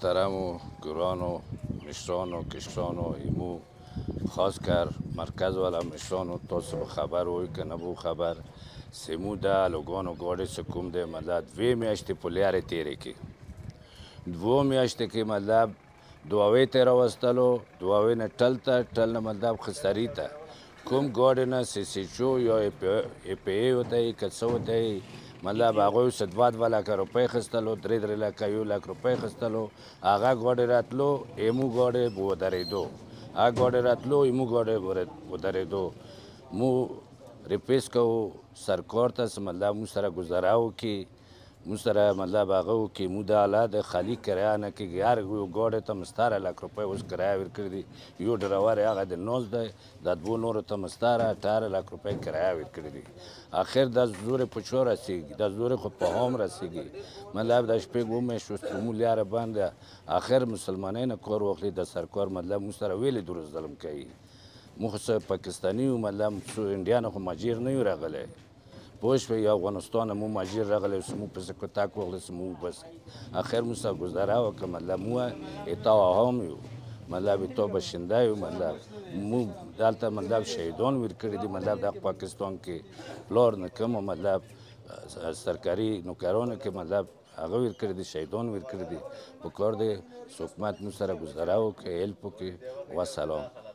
محترم و گران و مشران و کشران و ایمو خاص کر مرکز والا مشران و تاسو خبر وی که نبو خبر سیمو ده لوگان و گاڑی سکوم ده مطلب دوی میاشتی پولیار تیره کی دو میاشتی که مطلب دواوی تیره وستلو دواوی نه ٹل تا ٹل نه مطلب خساری تا کوم گاڑی نه سیچو یا ای پی ای ہوتا ہے کسا ہوتا ہے مطلب هغوی صدوات والا که روپۍ خستلو 3 لکه 1 لک روپۍ خستلو هغه گاډی راتلو ایمو گاډی ودرېدو هغه گاډی راتلو ایمو گاډی ودرېدو مو ریپیس کوو سرکار ته مطلب مو سره گزاره وکړي مو سره مطلب هغه وکړي مو د حالات خالی کرایه نه کېږي هر یو ګاډي ته م 17 لک روپۍ اوس کرایه ورکړې دي یو ډریور یې هغه د 19 دی د دوو نورو ته م 18 لک روپۍ کرایه ورکړې دي آخر دا زور په چا رسېږي دا زور خو په عام رسېږي مطلب د شپږ اووه میاشتو مو لاره بنده آخر مسلمانۍ نه کار واخلي د سرکار مطلب مو سره ولې درست ظلم کوي مو خو پاکستاني یو مطلب څو انډیا نه خو مهاجر نه یو راغلی پوه شوې یا افغانستان مو مهاجر راغلی اوس مو پسې کتک واخلي مو وباسي آخر مو سره ګزاره وکړه مطلب مو اتا هم یو مطلب اتا باشنده یو مطلب مو دلته مطلب شهیدان ورکړي دي مطلب د پاکستان کې پلار نه کوم مطلب سرکاري نوکرانو کې مطلب هغه ورکړي دي شهیدان ورکړي دي په کار دی حکومت مو سره ګزاره وکړي هیلپ وکړي و سلام